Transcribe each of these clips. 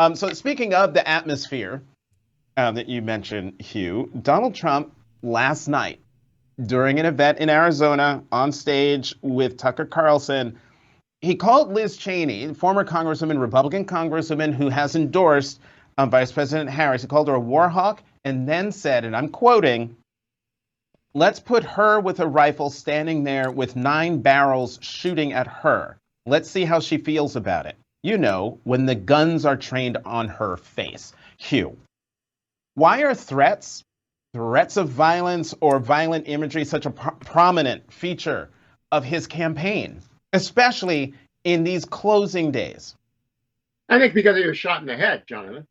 So speaking of the atmosphere that you mentioned, Hugh, Donald Trump last night during an event in Arizona on stage with Tucker Carlson, he called Liz Cheney, former Congresswoman, Republican Congresswoman who has endorsed Vice President Harris, he called her a war hawk and then said, and I'm quoting, "Let's put her with a rifle standing there with 9 barrels shooting at her. Let's see how she feels about it. You know, when the guns are trained on her face." Hugh, why are threats of violence or violent imagery such a prominent feature of his campaign, especially in these closing days? I think because he was shot in the head, Jonathan.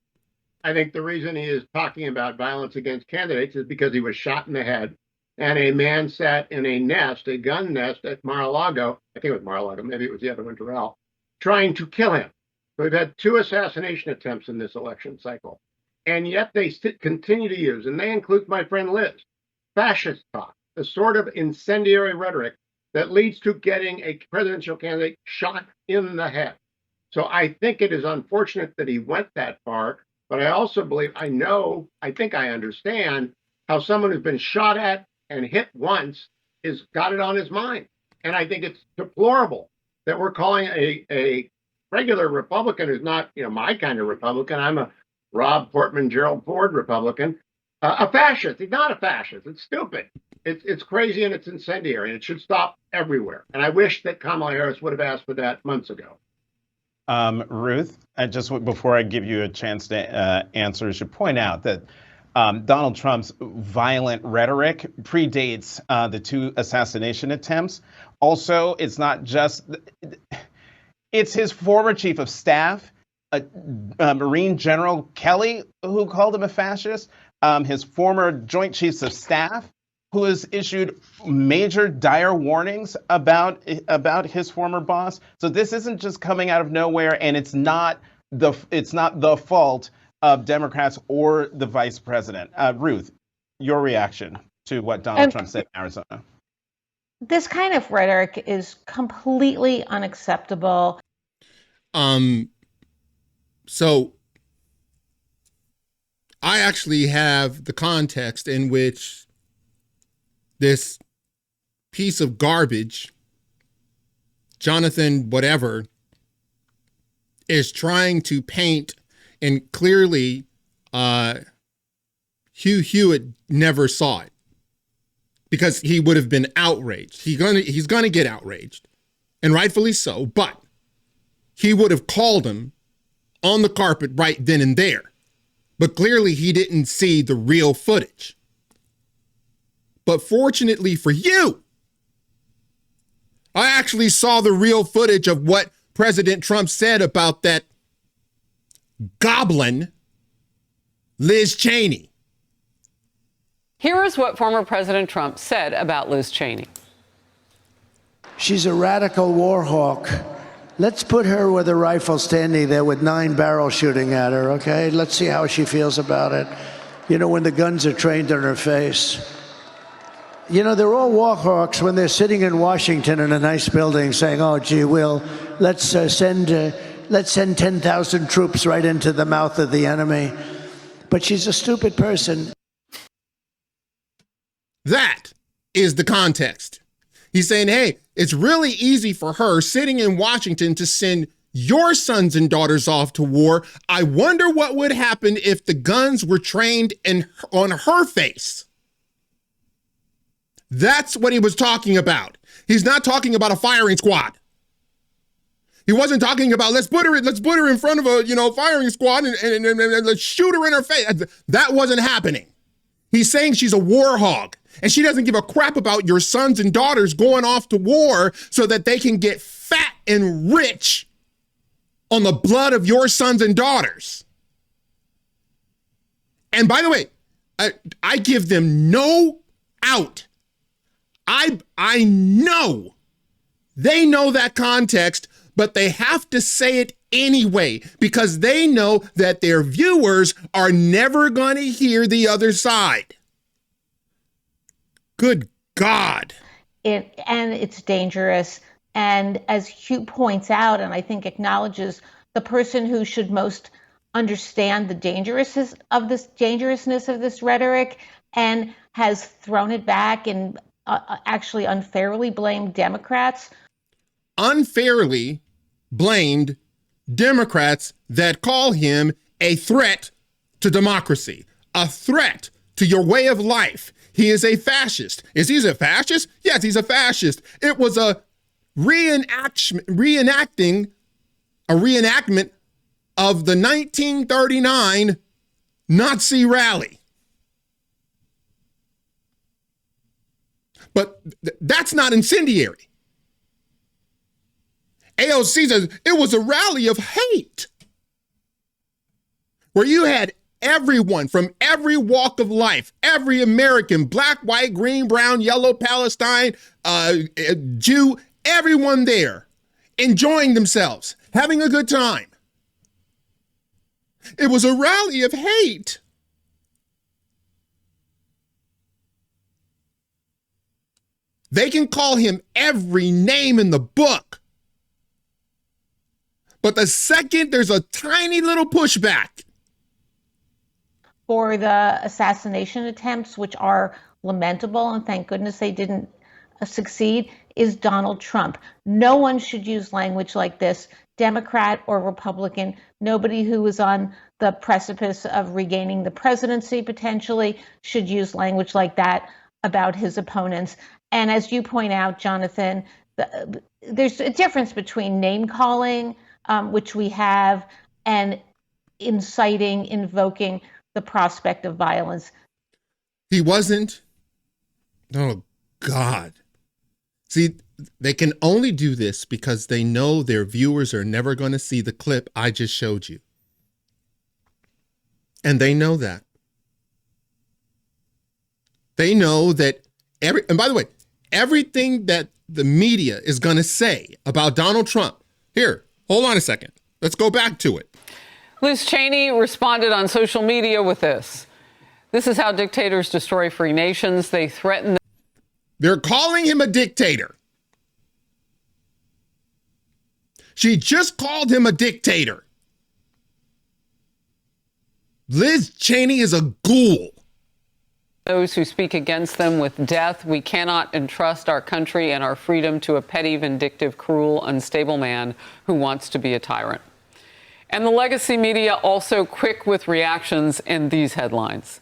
I think the reason he is talking about violence against candidates is because he was shot in the head and a man sat in a nest, a gun nest at Mar-a-Lago, I think it was Mar-a-Lago, maybe it was the other one, Doral, trying to kill him. So we've had 2 assassination attempts in this election cycle. And yet they continue to use, and they include my friend Liz, fascist talk, the sort of incendiary rhetoric that leads to getting a presidential candidate shot in the head. So I think it is unfortunate that he went that far, but I also believe, I think I understand how someone who's been shot at and hit once has got it on his mind. And I think it's deplorable that we're calling a regular Republican who's not, my kind of Republican. I'm a Rob Portman, Gerald Ford Republican, a fascist. He's not a fascist. It's stupid. It's crazy and it's incendiary, and it should stop everywhere. And I wish that Kamala Harris would have asked for that months ago. Ruth, just before I give you a chance to answer, I should point out that Donald Trump's violent rhetoric predates the 2 assassination attempts. Also, it's not just, it's his former chief of staff, Marine General Kelly, who called him a fascist, his former Joint Chiefs of Staff, who has issued major dire warnings about his former boss. So this isn't just coming out of nowhere, and it's not the fault of Democrats or the vice president. Ruth, your reaction to what Donald Trump said in Arizona? This kind of rhetoric is completely unacceptable. So I actually have the context in which this piece of garbage, Jonathan whatever, is trying to paint, and clearly Hugh Hewitt never saw it because he would have been outraged. He's gonna get outraged, and rightfully so, but he would have called him on the carpet right then and there. But clearly he didn't see the real footage. But fortunately for you, I actually saw the real footage of what President Trump said about that goblin, Liz Cheney. Here is what former President Trump said about Liz Cheney. She's a radical war hawk. Let's put her with a rifle standing there with 9 barrels shooting at her, okay? Let's see how she feels about it. When the guns are trained on her face. They're all war hawks when they're sitting in Washington in a nice building saying, oh, gee, let's send 10,000 troops right into the mouth of the enemy. But she's a stupid person. That is the context. He's saying, hey, it's really easy for her sitting in Washington to send your sons and daughters off to war. I wonder what would happen if the guns were trained on her face. That's what he was talking about. He's not talking about a firing squad. He wasn't talking about let's put her in front of a firing squad and let's shoot her in her face. That wasn't happening. He's saying she's a war hog, and she doesn't give a crap about your sons and daughters going off to war so that they can get fat and rich on the blood of your sons and daughters. And by the way, I give them no out. I know they know that context, but they have to say it anyway because they know that their viewers are never going to hear the other side. Good God. And it's dangerous. And as Hugh points out, and I think acknowledges, the person who should most understand the dangerousness of this rhetoric and has thrown it back and actually unfairly blamed Democrats. Unfairly blamed Democrats that call him a threat to democracy, a threat to your way of life. He is a fascist. Is he a fascist? Yes, he's a fascist. It was a reenactment of the 1939 Nazi rally. But that's not incendiary. AOC says it was a rally of hate where you had everyone from every walk of life, every American, black, white, green, brown, yellow, Palestine, Jew, everyone there enjoying themselves, having a good time. It was a rally of hate. They can call him every name in the book. But the second there's a tiny little pushback for the assassination attempts, which are lamentable, and thank goodness they didn't succeed, is Donald Trump. No one should use language like this, Democrat or Republican. Nobody who is on the precipice of regaining the presidency potentially should use language like that about his opponents. And as you point out, Jonathan, there's a difference between name calling, which we have, and inciting, invoking the prospect of violence. He wasn't. Oh, God. See, they can only do this because they know their viewers are never going to see the clip I just showed you. And they know that. They know that and by the way, everything that the media is going to say about Donald Trump. Here, hold on a second. Let's go back to it. Liz Cheney responded on social media with this. This is how dictators destroy free nations. They threaten. They're calling him a dictator. She just called him a dictator. Liz Cheney is a ghoul. Those who speak against them with death. We cannot entrust our country and our freedom to a petty, vindictive, cruel, unstable man who wants to be a tyrant. And the legacy media also quick with reactions in these headlines.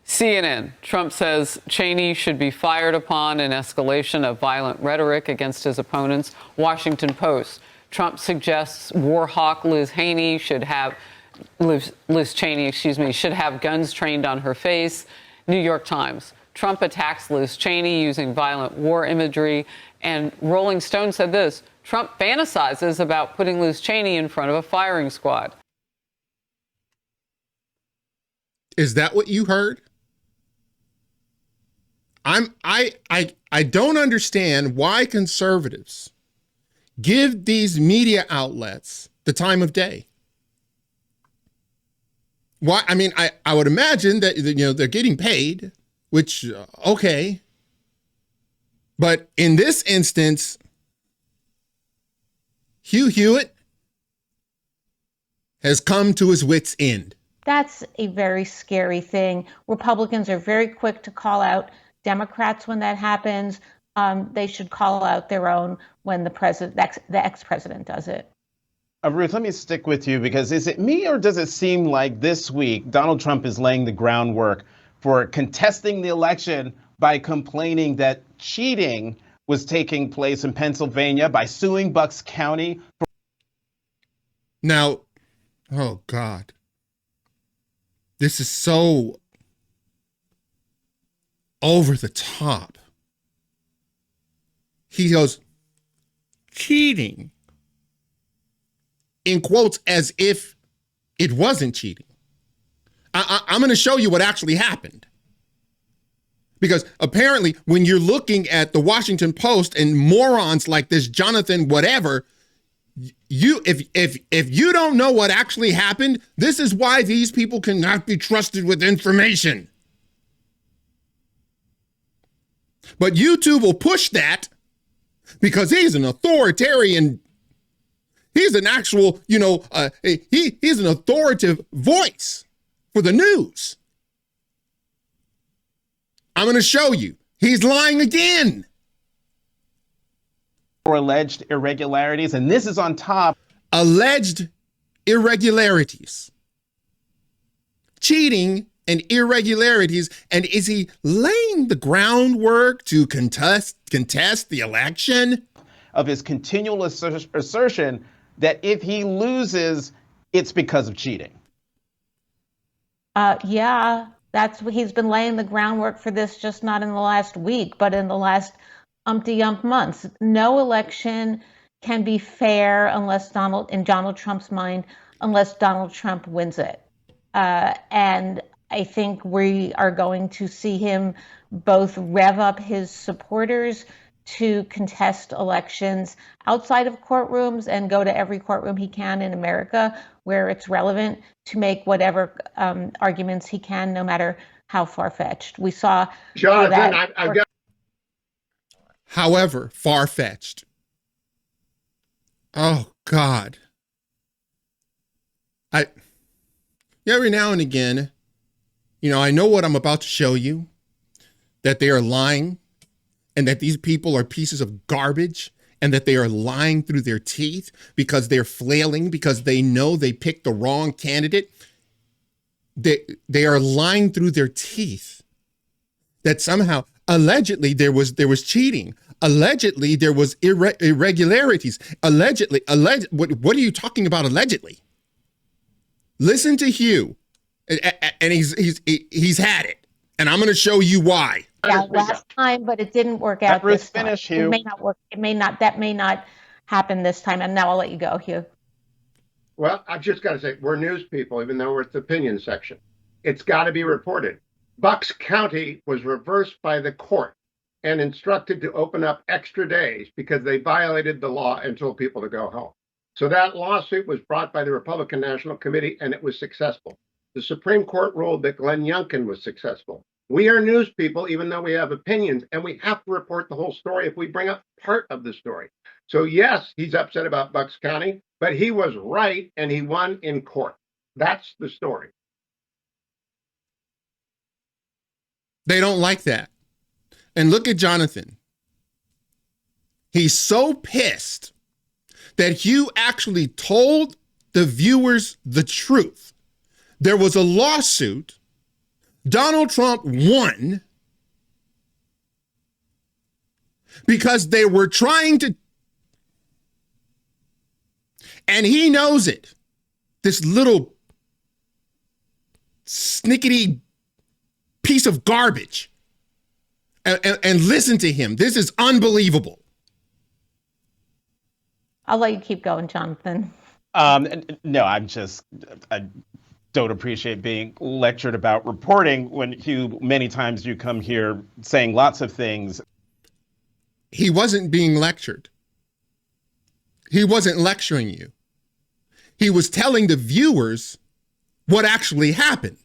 CNN, Trump says Cheney should be fired upon an escalation of violent rhetoric against his opponents. Washington Post, Trump suggests war hawk Liz Cheney should have guns trained on her face. New York Times, Trump attacks Liz Cheney using violent war imagery. And Rolling Stone said this, Trump fantasizes about putting Liz Cheney in front of a firing squad. Is that what you heard? I don't understand why conservatives give these media outlets the time of day. Why? I mean, I would imagine that, they're getting paid, which, okay. But in this instance, Hugh Hewitt has come to his wits' end. That's a very scary thing. Republicans are very quick to call out Democrats when that happens. They should call out their own when the ex-president does it. Ruth, let me stick with you, because is it me or does it seem like this week Donald Trump is laying the groundwork for contesting the election by complaining that cheating was taking place in Pennsylvania by suing Bucks County? Now, oh God, this is so over the top. He goes, cheating, in quotes, as if it wasn't cheating. I'm going to show you what actually happened. Because apparently when you're looking at the Washington Post and morons like this Jonathan whatever, if you don't know what actually happened, this is why these people cannot be trusted with information. But YouTube will push that because he's an authoritarian. He's an actual, he's an authoritative voice for the news. I'm going to show you. He's lying again. For alleged irregularities, and this is on top. Alleged irregularities. Cheating and irregularities. And is he laying the groundwork to contest the election? Of his continual assertion that if he loses, it's because of cheating. Yeah, that's what he's been laying the groundwork for this, just not in the last week, but in the last umpty-ump months. No election can be fair in Donald Trump's mind, unless Donald Trump wins it. And I think we are going to see him both rev up his supporters to contest elections outside of courtrooms and go to every courtroom he can in America where it's relevant to make whatever arguments he can, no matter how far-fetched. We saw Jonathan, I've got. However far-fetched. Oh, God. Every now and again, I know what I'm about to show you, that they are lying, and that these people are pieces of garbage, and that they are lying through their teeth because they're flailing, because they know they picked the wrong candidate. They are lying through their teeth that somehow, allegedly, there was cheating. Allegedly, there was irregularities. Allegedly, what are you talking about allegedly? Listen to Hugh, and he's had it, and I'm going to show you why. Yeah, last time, but it didn't work out this time. Finish, Hugh. It may not work. That may not happen this time. And now I'll let you go, Hugh. Well, I've just got to say, we're news people, even though we're at the opinion section. It's got to be reported. Bucks County was reversed by the court and instructed to open up extra days because they violated the law and told people to go home. So that lawsuit was brought by the Republican National Committee, and it was successful. The Supreme Court ruled that Glenn Youngkin was successful. We are news people, even though we have opinions, and we have to report the whole story if we bring up part of the story. So yes, he's upset about Bucks County, but he was right, and he won in court. That's the story. They don't like that. And look at Jonathan. He's so pissed that Hugh actually told the viewers the truth. There was a lawsuit. Donald Trump won because they were trying to, and he knows it. This little snickety piece of garbage. And listen to him. This is unbelievable. I'll let you keep going, Jonathan. No, I don't appreciate being lectured about reporting when Hugh, many times you come here saying lots of things. He wasn't being lectured. He wasn't lecturing you. He was telling the viewers what actually happened.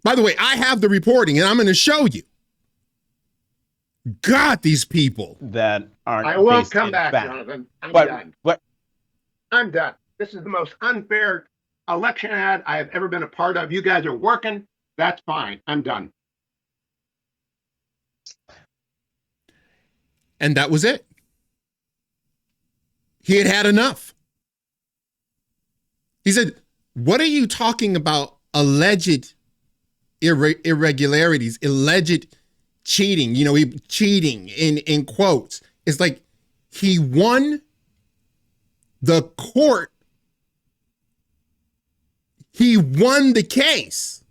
By the way, I have the reporting and I'm going to show you. God, these people that aren't. I won't come back, Jonathan. I'm done. I'm done. This is the most unfair election ad I have ever been a part of. You guys are working. That's fine. I'm done. And that was it. He had had enough. He said, what are you talking about? Alleged irregularities, alleged cheating, cheating in quotes. It's like he won the court. He won the case.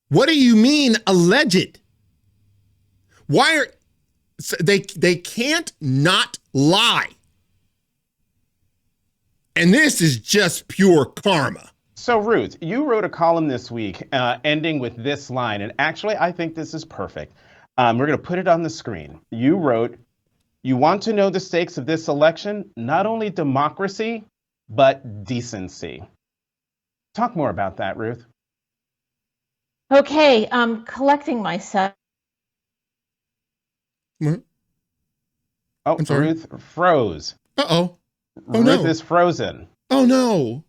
What do you mean alleged? Why are they can't not lie? And this is just pure karma. So Ruth, you wrote a column this week ending with this line, and actually I think this is perfect. We're going to put it on the screen. You wrote, "You want to know the stakes of this election? Not only democracy, but decency." Talk more about that, Ruth. Okay, I'm collecting myself. Oh, I'm sorry. Ruth froze. Uh-oh. Oh, Ruth no. is frozen. Oh, no.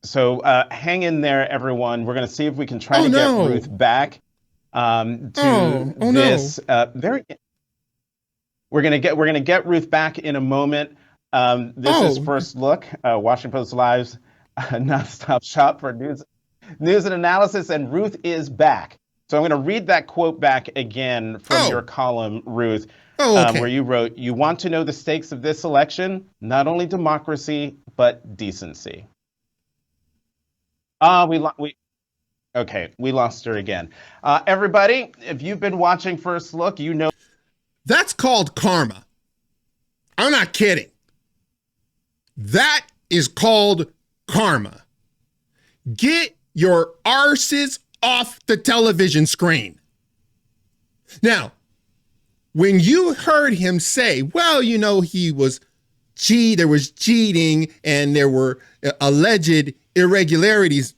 So hang in there, everyone. We're going to see if we can try Oh, to get no. Ruth back to this. We're gonna get Ruth back in a moment. This is First Look, Washington Post Live's nonstop shop for news and analysis, and Ruth is back. So I'm going to read that quote back again from your column, Ruth, where you wrote, "You want to know the stakes of this election? Not only democracy, but decency." We lost her again. Everybody, if you've been watching First Look, you know. That's called karma. I'm not kidding. That is called karma. Get your arses off the television screen. Now, when you heard him say, well, you know, there was cheating and there were alleged irregularities,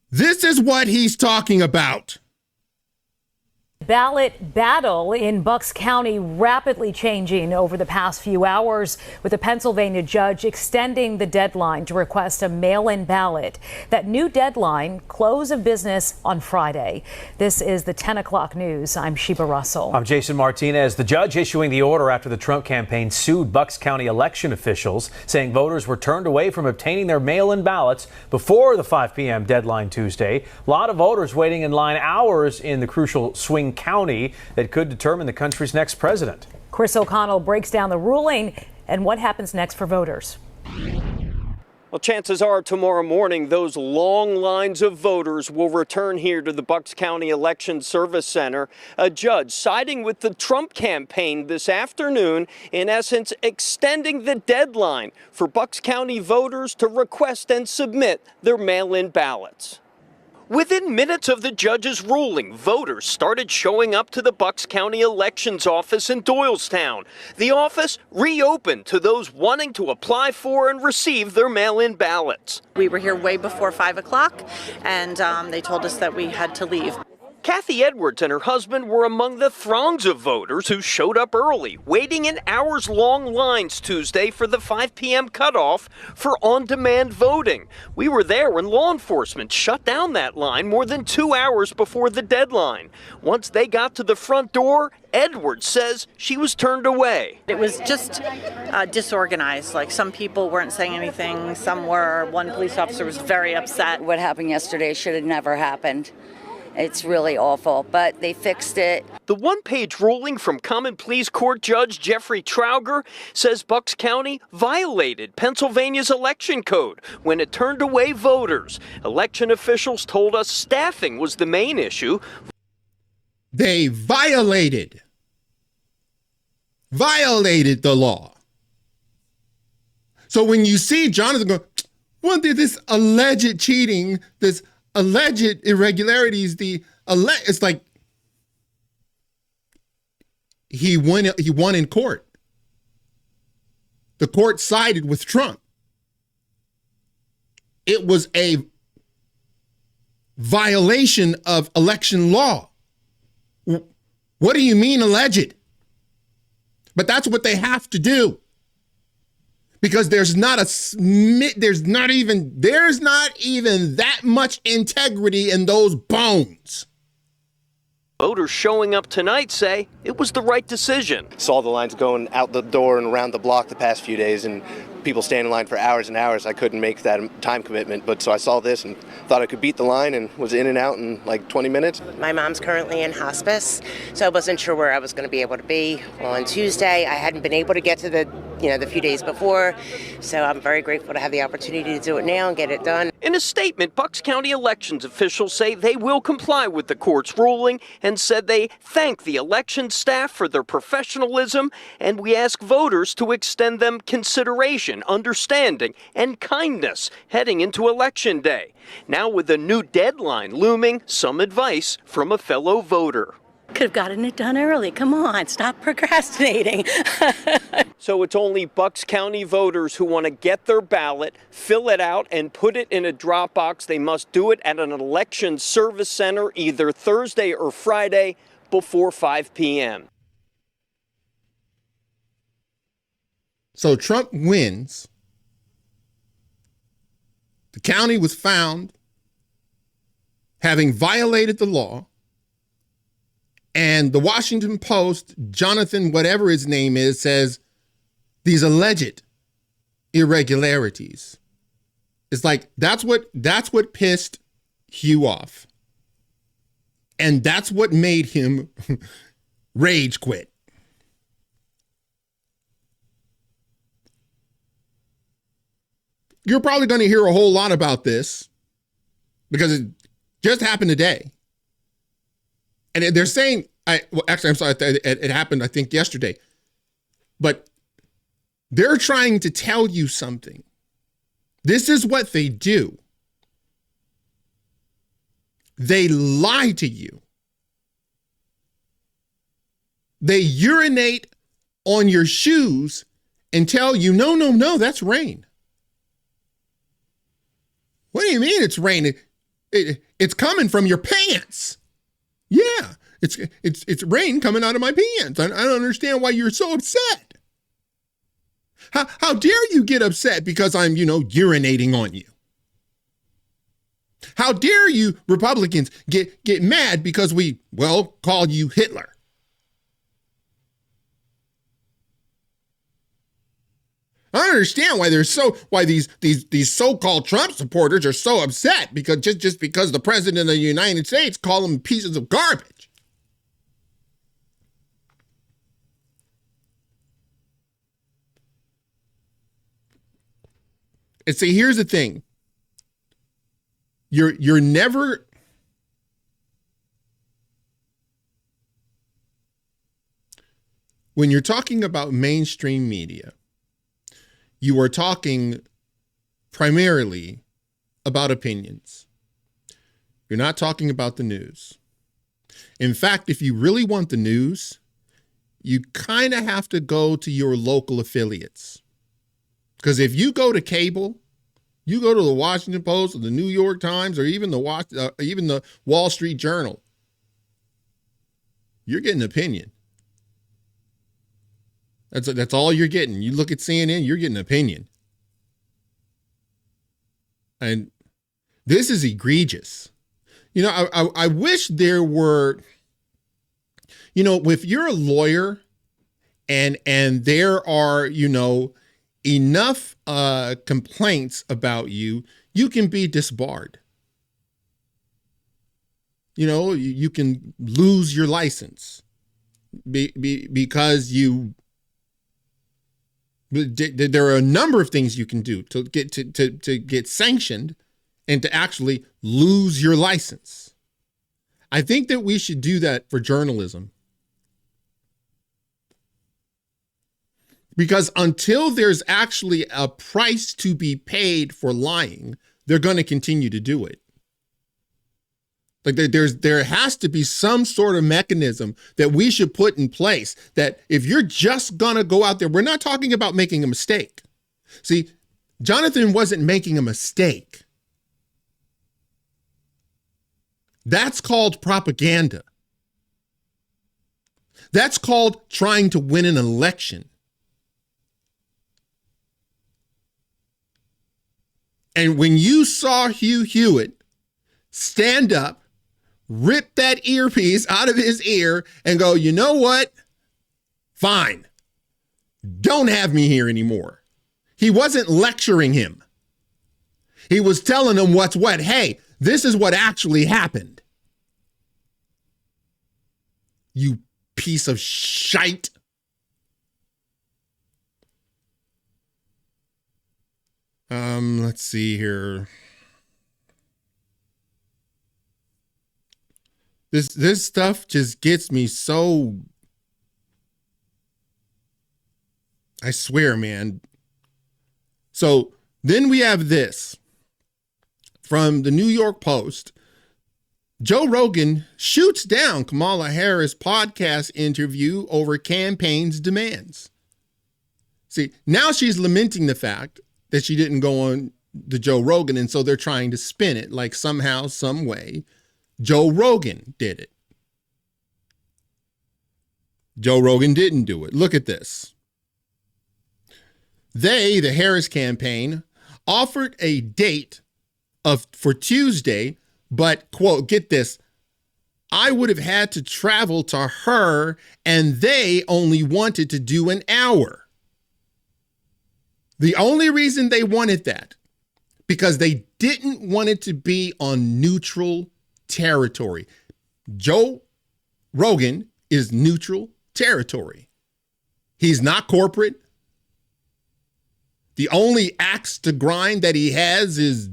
this is what he's talking about. Ballot battle in Bucks County rapidly changing over the past few hours, with a Pennsylvania judge extending the deadline to request a mail-in ballot. That new deadline, close of business on Friday. This is the 10 o'clock news. I'm Sheba Russell. I'm Jason Martinez. The judge issuing the order after the Trump campaign sued Bucks County election officials, saying voters were turned away from obtaining their mail-in ballots before the 5 p.m. deadline Tuesday. A lot of voters waiting in line hours in the crucial swing county that could determine the country's next president. Chris O'Connell breaks down the ruling and what happens next for voters. Well, chances are tomorrow morning those long lines of voters will return here to the Bucks County Election Service Center. A judge siding with the Trump campaign this afternoon, in essence extending the deadline for Bucks County voters to request and submit their mail-in ballots. Within minutes of the judge's ruling, voters started showing up to the Bucks County Elections Office in Doylestown. The office reopened to those wanting to apply for and receive their mail-in ballots. We were here way before 5 o'clock, and they told us that we had to leave. Kathy Edwards and her husband were among the throngs of voters who showed up early, waiting in hours-long lines Tuesday for the 5 p.m. cutoff for on-demand voting. We were there when law enforcement shut down that line more than 2 hours before the deadline. Once they got to the front door, Edwards says she was turned away. It was just disorganized. Like, some people weren't saying anything, some were. One police officer was very upset. What happened yesterday should have never happened. It's really awful, but they fixed it. The one-page ruling from Common Pleas Court Judge Jeffrey Trauger says Bucks County violated Pennsylvania's election code when it turned away voters. Election officials told us staffing was the main issue. They violated the law. So when you see Jonathan go, well, this alleged cheating, this alleged irregularities, it's like he won in court. The court sided with Trump. It was a violation of election law. What do you mean alleged? But that's what they have to do. Because there's not even that much integrity in those bones. Voters showing up tonight say it was the right decision. Saw the lines going out the door and around the block the past few days, and people stand in line for hours and hours. I couldn't make that time commitment, but so I saw this and thought I could beat the line and was in and out in like 20 minutes. My mom's currently in hospice, so I wasn't sure where I was going to be able to be on Tuesday. I hadn't been able to get to the few days before, so I'm very grateful to have the opportunity to do it now and get it done. In a statement, Bucks County elections officials say they will comply with the court's ruling and said they thank the election staff for their professionalism, and we ask voters to extend them consideration, understanding, and kindness heading into Election Day. Now, with a new deadline looming, some advice from a fellow voter. Could have gotten it done early. Come on, stop procrastinating. So it's only Bucks County voters who want to get their ballot, fill it out, and put it in a drop box. They must do it at an election service center either Thursday or Friday before 5 p.m. So Trump wins. The county was found having violated the law. And the Washington Post, Jonathan, whatever his name is, says these alleged irregularities. It's like, that's what pissed Hugh off. And that's what made him rage quit. You're probably going to hear a whole lot about this because it just happened today. And they're saying, I'm sorry, it happened, I think, yesterday. But they're trying to tell you something. This is what they do. They lie to you. They urinate on your shoes and tell you, no, that's rain. What do you mean it's rain? It's coming from your pants. Yeah, it's rain coming out of my pants. I don't understand why you're so upset. How dare you get upset because I'm, urinating on you? How dare you Republicans get mad because we, call you Hitler? I don't understand why these so-called Trump supporters are so upset because just because the president of the United States call them pieces of garbage. And see, here's the thing. You're never when you're talking about mainstream media, you are talking primarily about opinions. You're not talking about the news. In fact, if you really want the news, you kind of have to go to your local affiliates. Because if you go to cable, you go to the Washington Post or the New York Times or even the Wall Street Journal, you're getting opinion. That's all you're getting. You look at CNN, you're getting opinion. And this is egregious. I wish there were, if you're a lawyer and there are, enough complaints about you, you can be disbarred. You can lose your license because there are a number of things you can do to get sanctioned and to actually lose your license. I think that we should do that for journalism. Because until there's actually a price to be paid for lying, they're going to continue to do it. Like there has to be some sort of mechanism that we should put in place that if you're just going to go out there, we're not talking about making a mistake. See, Jonathan wasn't making a mistake. That's called propaganda. That's called trying to win an election. And when you saw Hugh Hewitt stand up, rip that earpiece out of his ear and go, you know what? Fine. Don't have me here anymore. He wasn't lecturing him. He was telling him what's what. Hey, this is what actually happened. You piece of shite. Let's see here. This stuff just gets me so, I swear, man. So then we have this from the New York Post. Joe Rogan shoots down Kamala Harris' podcast interview over campaign's demands. See, now she's lamenting the fact that she didn't go on the Joe Rogan, and so they're trying to spin it like somehow, some way, Joe Rogan did it. Joe Rogan didn't do it. Look at this. They, the Harris campaign, offered a date for Tuesday, but, quote, get this, I would have had to travel to her, and they only wanted to do an hour. The only reason they wanted that, because they didn't want it to be on neutral territory. Joe Rogan is neutral territory. He's not corporate. The only axe to grind that he has is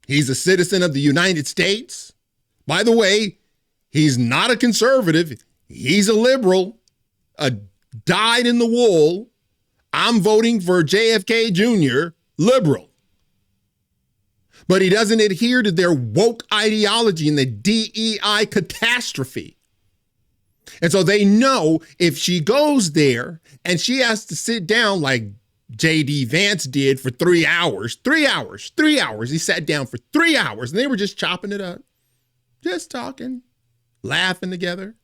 he's a citizen of the United States. By the way, he's not a conservative. He's a liberal, a dyed in the wool. I'm voting for JFK Jr., liberal. But he doesn't adhere to their woke ideology and the DEI catastrophe. And so they know if she goes there and she has to sit down like J.D. Vance did for 3 hours. He sat down for 3 hours and they were just chopping it up, just talking, laughing together.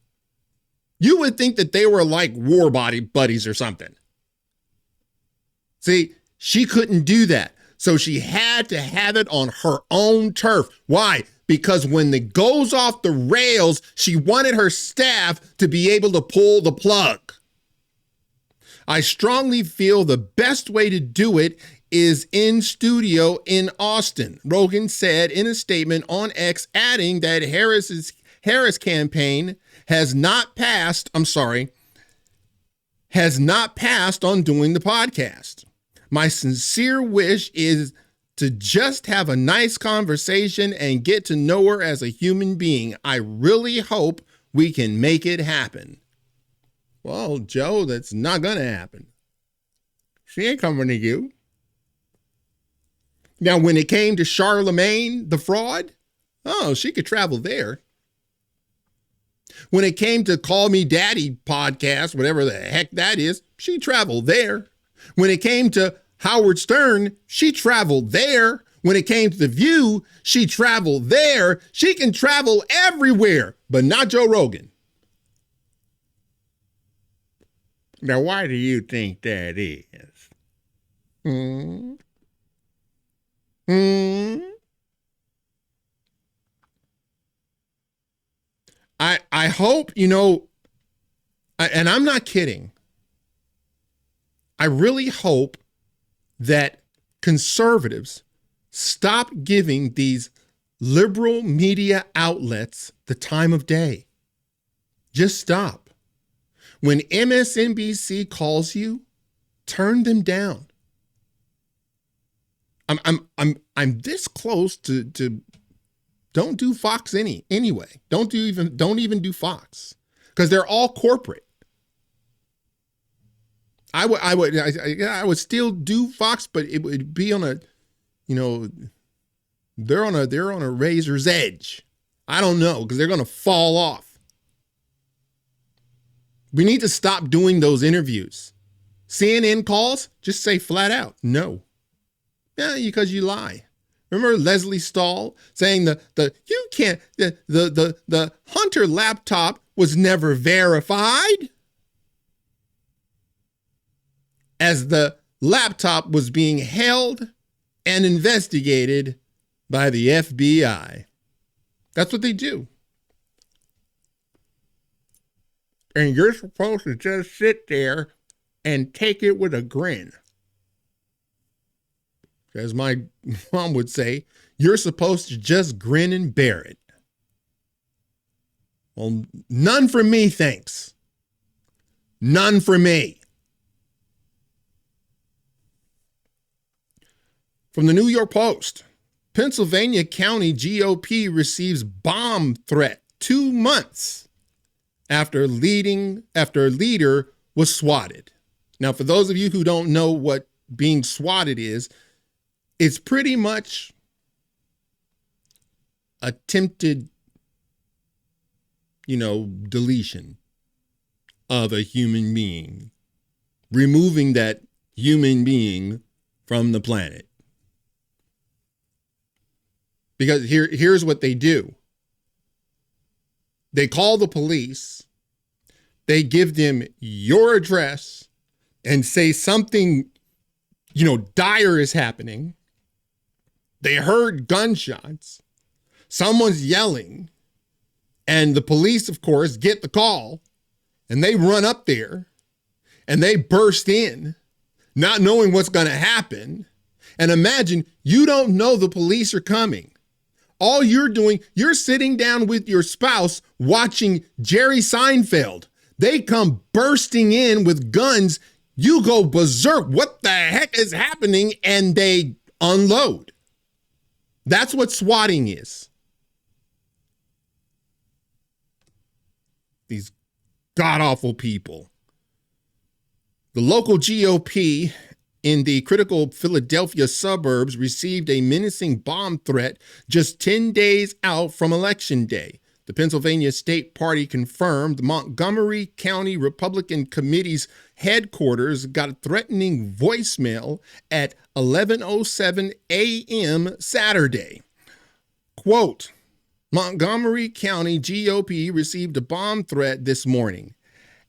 You would think that they were like war buddies or something. See, she couldn't do that. So she had to have it on her own turf. Why? Because when it goes off the rails, she wanted her staff to be able to pull the plug. I strongly feel the best way to do it is in studio in Austin, Rogan said in a statement on X, adding that Harris campaign has not passed on doing the podcast. My sincere wish is to just have a nice conversation and get to know her as a human being. I really hope we can make it happen. Well, Joe, that's not going to happen. She ain't coming to you. Now, when it came to Charlemagne, the fraud, oh, she could travel there. When it came to Call Me Daddy podcast, whatever the heck that is, she traveled there. When it came to Howard Stern, she traveled there. When it came to The View, she traveled there. She can travel everywhere, but not Joe Rogan. Now, why do you think that is? I hope, and I'm not kidding. I really hope that conservatives stop giving these liberal media outlets the time of day. Just stop. When MSNBC calls you, turn them down. I'm this close to don't do Fox anyway. Don't even do Fox, because they're all corporate. I would still do Fox, but it would be on a, they're on a razor's edge. I don't know, because they're going to fall off. We need to stop doing those interviews. CNN calls, just say flat out, no. Yeah, because you lie. Remember Leslie Stahl saying the Hunter laptop was never verified? As the laptop was being held and investigated by the FBI. That's what they do. And you're supposed to just sit there and take it with a grin. As my mom would say, you're supposed to just grin and bear it. Well, none for me, thanks. None for me. From the New York Post, Pennsylvania County GOP receives bomb threat 2 months after a leader was swatted. Now, for those of you who don't know what being swatted is, it's pretty much attempted, deletion of a human being, removing that human being from the planet. Because here's what they do. They call the police, they give them your address and say something dire is happening. They heard gunshots. Someone's yelling. And the police, of course, get the call. And they run up there. And they burst in, not knowing what's going to happen. And imagine you don't know the police are coming. All you're doing, you're sitting down with your spouse watching Jerry Seinfeld. They come bursting in with guns. You go berserk. What the heck is happening? And they unload. That's what swatting is. These god-awful people. The local GOP in the critical Philadelphia suburbs received a menacing bomb threat just 10 days out from Election Day. The Pennsylvania State Party confirmed the Montgomery County Republican Committee's headquarters got a threatening voicemail at 11:07 a.m. Saturday. Quote, Montgomery County GOP received a bomb threat this morning,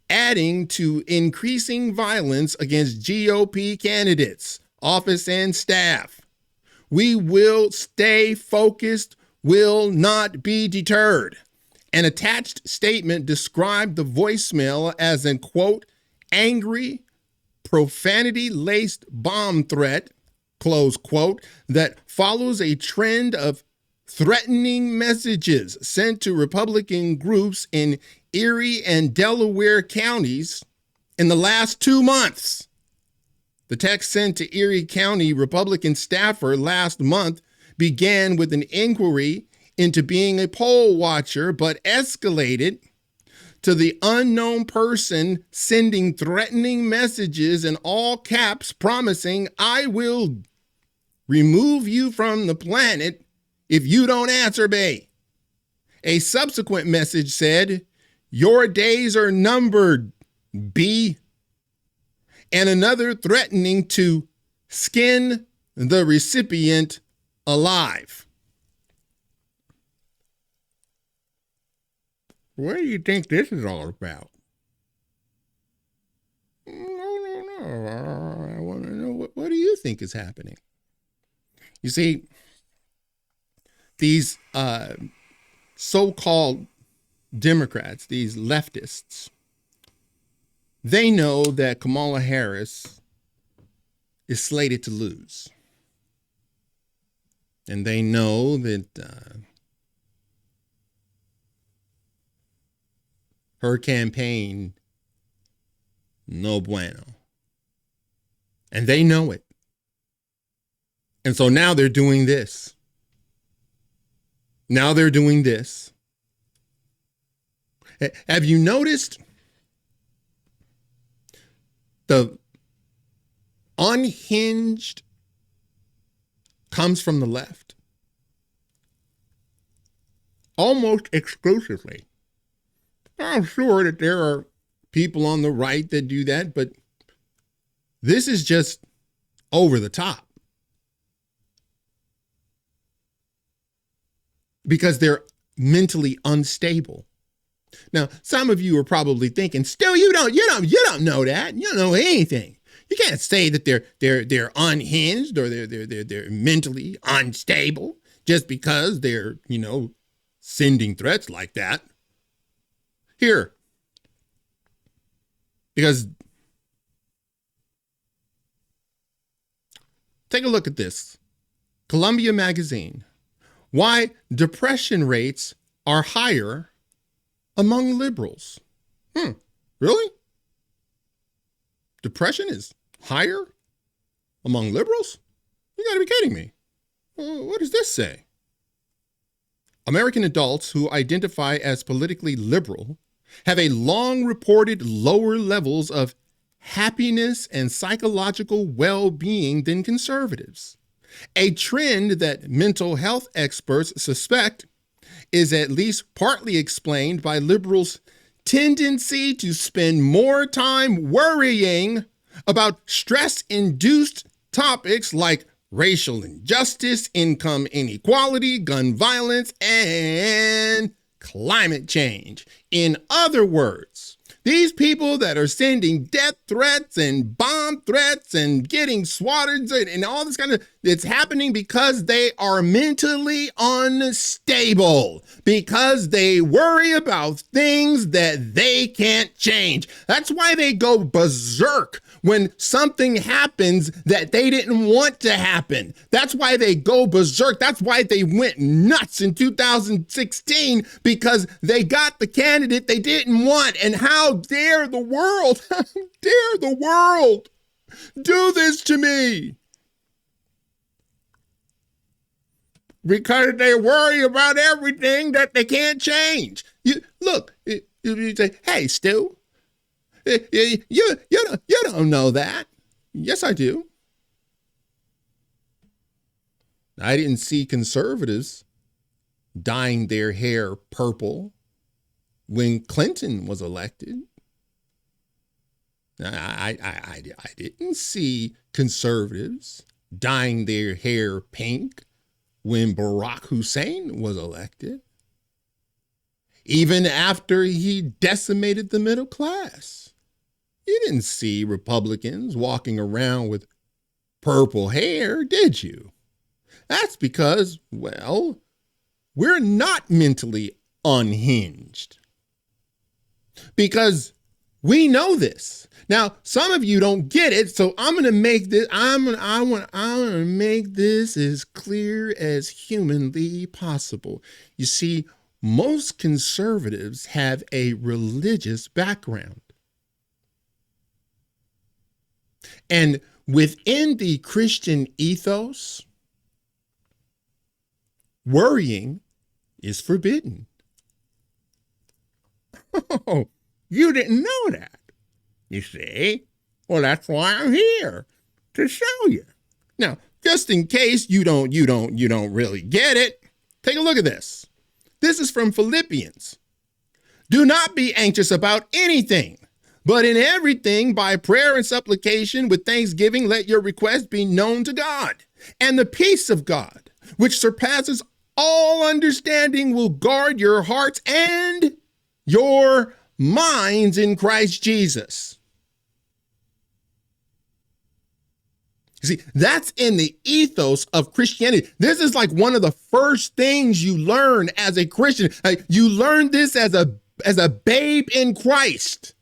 adding to increasing violence against GOP candidates, office, and staff. We will stay focused, will not be deterred. An attached statement described the voicemail as an, quote, angry, profanity-laced bomb threat, close quote, that follows a trend of threatening messages sent to Republican groups in Erie and Delaware counties in the last 2 months. The text sent to Erie County Republican staffer last month began with an inquiry into being a poll watcher, but escalated to the unknown person sending threatening messages in all caps promising, I will remove you from the planet if you don't answer me. A subsequent message said, your days are numbered, B. And another threatening to skin the recipient alive. What do you think this is all about? No. I want to know, what do you think is happening? You see, these so-called Democrats, these leftists, they know that Kamala Harris is slated to lose. And they know that her campaign, no bueno. And they know it. And so now they're doing this. Now they're doing this. Have you noticed the unhinged comes from the left? Almost exclusively. I'm sure that there are people on the right that do that, but this is just over the top. Because they're mentally unstable. Now, some of you are probably thinking, still, you don't know that. You don't know anything. You can't say that they're unhinged or they're mentally unstable just because they're, sending threats like that. Here, because take a look at this. Columbia Magazine. Why depression rates are higher among liberals. Really? Depression is higher among liberals? You gotta be kidding me. What does this say? American adults who identify as politically liberal have a long reported lower levels of happiness and psychological well-being than conservatives. A trend that mental health experts suspect is at least partly explained by liberals' tendency to spend more time worrying about stress-induced topics like racial injustice, income inequality, gun violence, and climate change. In other words, These people that are sending death threats and bomb threats and getting swatted and all this kind of, it's happening because they are mentally unstable, because they worry about things that they can't change. That's why they go berserk when something happens that they didn't want to happen. That's why they go berserk. That's why they went nuts in 2016, because they got the candidate they didn't want. And how dare the world, how dare the world do this to me? Because they worry about everything that they can't change. You say, hey, Stu, you don't know that. Yes, I do. I didn't see conservatives dyeing their hair purple when Clinton was elected. I didn't see conservatives dyeing their hair pink when Barack Hussein was elected, even after he decimated the middle class. You didn't see Republicans walking around with purple hair, did you? That's because, well, we're not mentally unhinged. Because we know this. Now, some of you don't get it, so I'm going to make this, I'm going to make this as clear as humanly possible. You see, most conservatives have a religious background. And within the Christian ethos, worrying is forbidden. Oh, you didn't know that. You see? Well, that's why I'm here, to show you. Now, just in case you don't really get it, take a look at this. This is from Philippians. Do not be anxious about anything, but in everything by prayer and supplication with thanksgiving, let your requests be known to God. And the peace of God, which surpasses all understanding, will guard your hearts and your minds in Christ Jesus. You see, that's in the ethos of Christianity. This is like one of the first things you learn as a Christian. You learn this as a babe in Christ,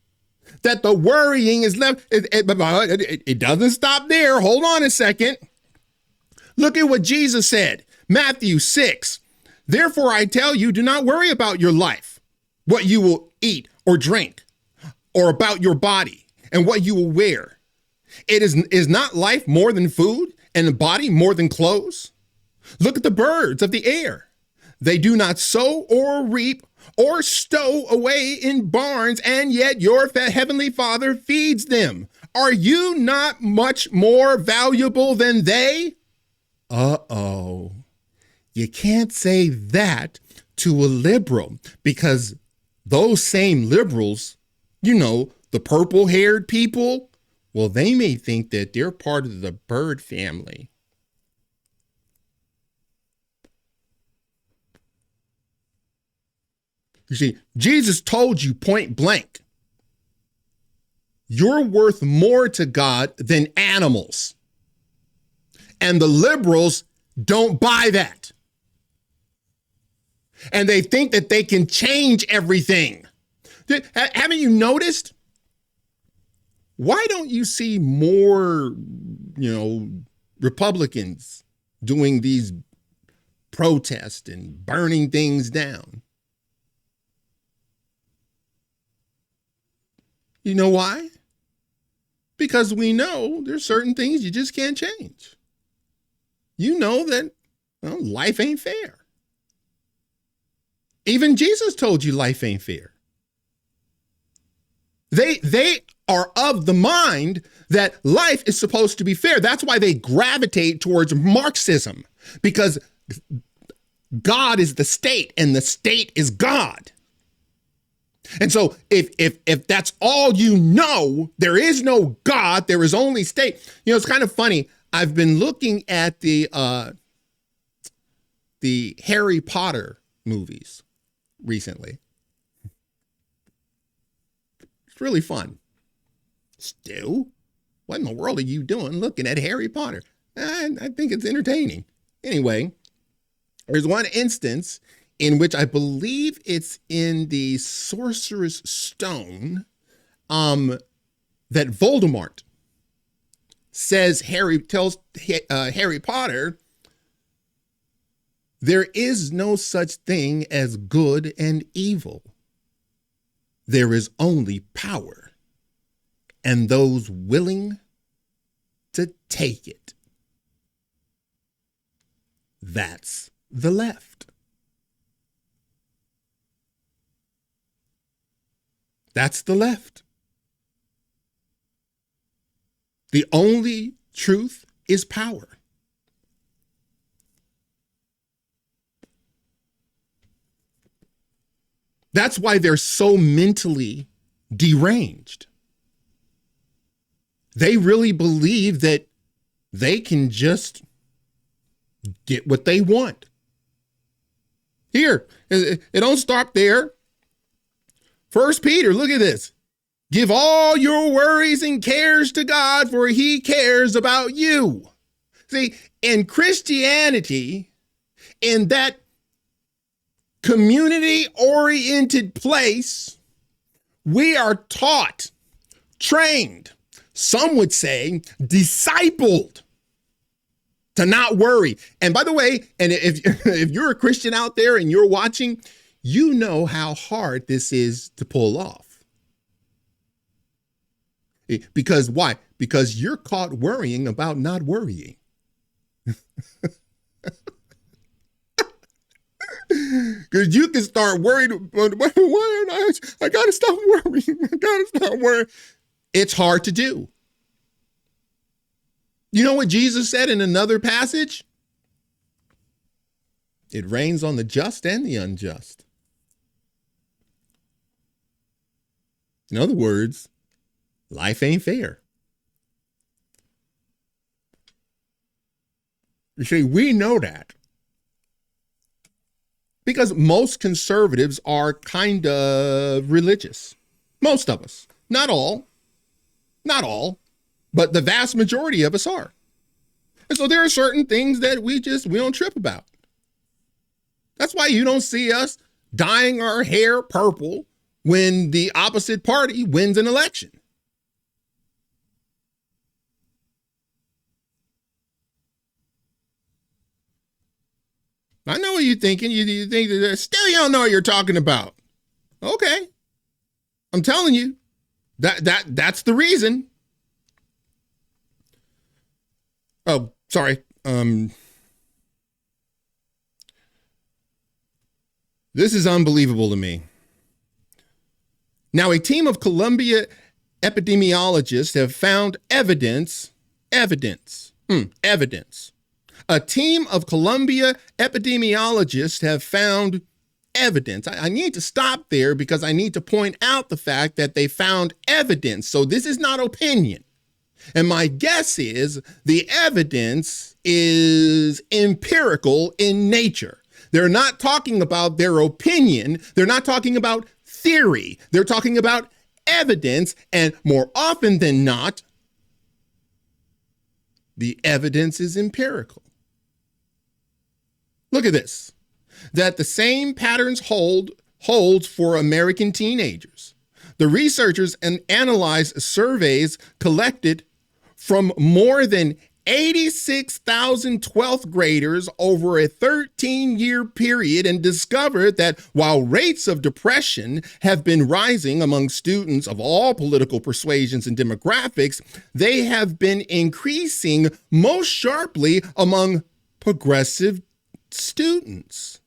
that the worrying is left. It doesn't stop there. Hold on a second. Look at what Jesus said. Matthew 6. Therefore, I tell you, do not worry about your life, what you will eat or drink, or about your body and what you will wear. Is not life more than food, and the body more than clothes? Look at the birds of the air. They do not sow or reap or stow away in barns, and yet your heavenly Father feeds them. Are you not much more valuable than they? Uh-oh. You can't say that to a liberal, because those same liberals, the purple-haired people, well, they may think that they're part of the bird family. You see, Jesus told you point blank, you're worth more to God than animals. And the liberals don't buy that. And they think that they can change everything. Haven't you noticed? Why don't you see more, Republicans doing these protests and burning things down? You know why? Because we know there's certain things you just can't change. You know that life ain't fair. Even Jesus told you life ain't fair. They are of the mind that life is supposed to be fair. That's why they gravitate towards Marxism, because God is the state and the state is God. And so if that's all you know, there is no God, there is only state. It's kind of funny. I've been looking at the Harry Potter movies recently. It's really fun. Stu, what in the world are you doing looking at Harry Potter? I think it's entertaining. Anyway, there's one instance in which I believe it's in the Sorcerer's Stone that Voldemort tells Harry Potter, there is no such thing as good and evil. There is only power and those willing to take it. That's the left. That's the left. The only truth is power. That's why they're so mentally deranged. They really believe that they can just get what they want. Here, it don't stop there. 1 Peter, look at this. Give all your worries and cares to God, for he cares about you. See, in Christianity, in that community-oriented place, we are taught, trained, some would say discipled to not worry. And by the way, and if you're a Christian out there and you're watching, you know how hard this is to pull off. Because why? Because you're caught worrying about not worrying. Because you can start worrying, I gotta stop worrying. I gotta stop worrying. It's hard to do. You know what Jesus said in another passage? It rains on the just and the unjust. In other words, life ain't fair. You see, we know that because most conservatives are kind of religious. Most of us. Not all, but the vast majority of us are. And so there are certain things that we don't trip about. That's why you don't see us dyeing our hair purple when the opposite party wins an election. I know what you're thinking. You think that still you don't know what you're talking about. Okay. I'm telling you, that's the reason. Oh, sorry. This is unbelievable to me. Now, a team of Columbia epidemiologists have found evidence. A team of Columbia epidemiologists have found evidence. I need to stop there because I need to point out the fact that they found evidence. So this is not opinion. And my guess is the evidence is empirical in nature. They're not talking about their opinion. They're not talking about theory. They're talking about evidence. And more often than not, the evidence is empirical. Look at this. That the same patterns holds for American teenagers. The researchers analyzed surveys collected from more than 86,000 12th graders over a 13-year period and discovered that while rates of depression have been rising among students of all political persuasions and demographics, they have been increasing most sharply among progressive students,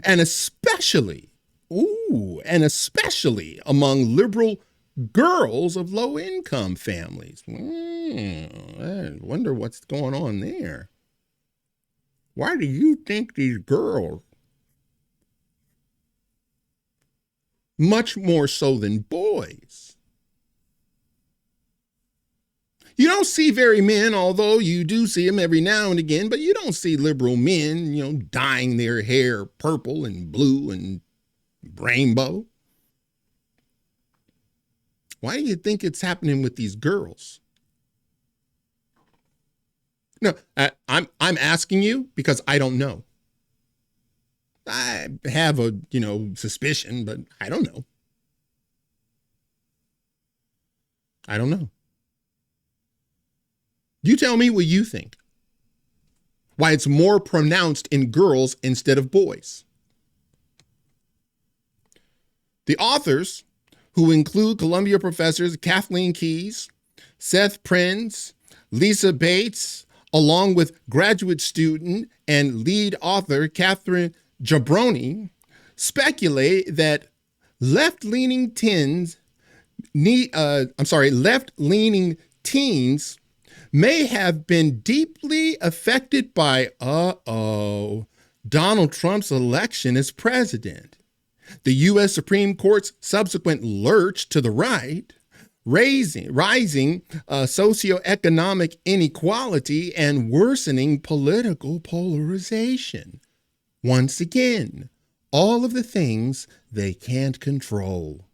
and especially among liberal girls of low-income families. I wonder what's going on there. Why do you think these girls, much more so than boys? You don't see very men, although you do see them every now and again, but you don't see liberal men, dyeing their hair purple and blue and rainbow. Why do you think it's happening with these girls? No, I'm asking you because I don't know. I have a, suspicion, but I don't know. I don't know. You tell me what you think. Why it's more pronounced in girls instead of boys. The authors, who include Columbia professors Kathleen Keyes, Seth Prinz, Lisa Bates, along with graduate student and lead author Catherine Jabroni, speculate that left-leaning teens may have been deeply affected by, Donald Trump's election as president. The U.S. Supreme Court's subsequent lurch to the right, rising socioeconomic inequality, and worsening political polarization. Once again, all of the things they can't control.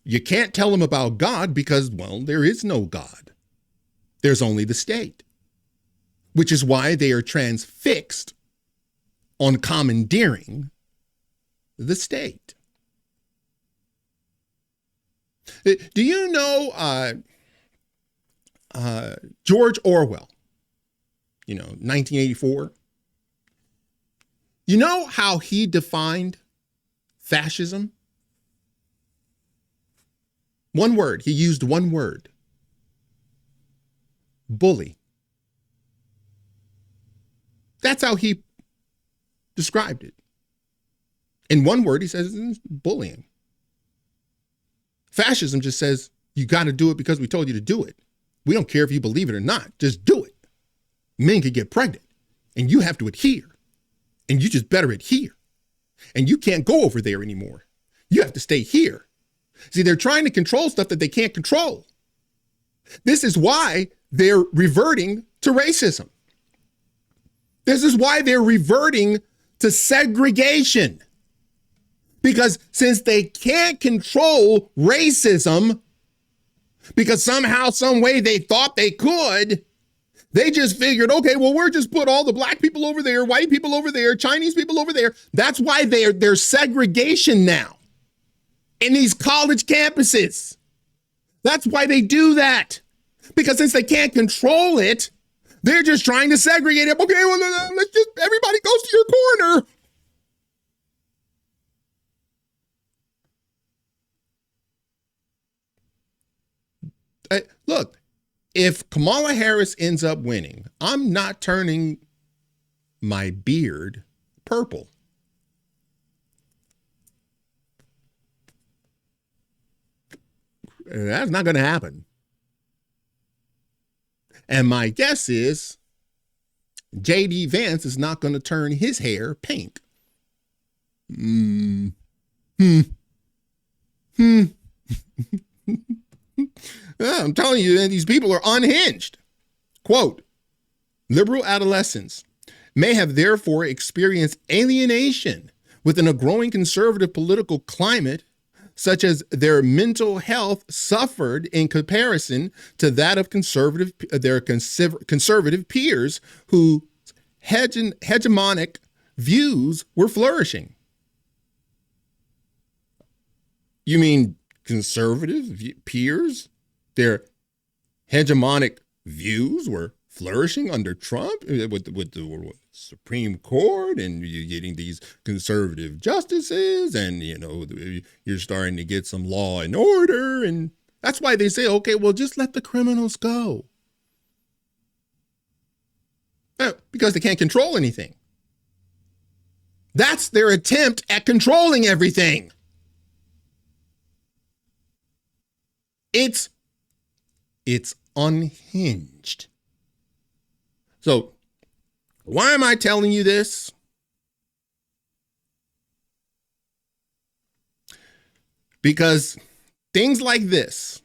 You can't tell them about God because, well, there is no God. There's only the state, which is why they are transfixed on commandeering the state. Do you know George Orwell, 1984? You know how he defined fascism? One word. He used one word. Bully. That's how he described it. In one word, he says it's bullying. Fascism just says you got to do it because we told you to do it. We don't care if you believe it or not. Just do it. Men could get pregnant and you have to adhere. And you just better adhere. And you can't go over there anymore. You have to stay here. See, they're trying to control stuff that they can't control. This is why they're reverting to racism. This is why they're reverting to segregation. Because since they can't control racism, because somehow, some way they thought they could, they just figured, okay, well, we're just put all the black people over there, white people over there, Chinese people over there. That's why there's segregation now in these college campuses. That's why they do that. Because since they can't control it, they're just trying to segregate it. Okay, well, let's just, everybody goes to your corner. Look, if Kamala Harris ends up winning, I'm not turning my beard purple. That's not going to happen. And my guess is J.D. Vance is not going to turn his hair pink. I'm telling you, these people are unhinged. Quote, liberal adolescents may have therefore experienced alienation within a growing conservative political climate, such as their mental health suffered in comparison to that of their conservative peers whose hegemonic views were flourishing. You mean conservative peers? Their hegemonic views were flourishing under Trump with the Supreme Court, and you're getting these conservative justices, and you're starting to get some law and order, and that's why they say, okay, well, just let the criminals go. Because they can't control anything. That's their attempt at controlling everything. It's unhinged. So, why am I telling you this? Because things like this,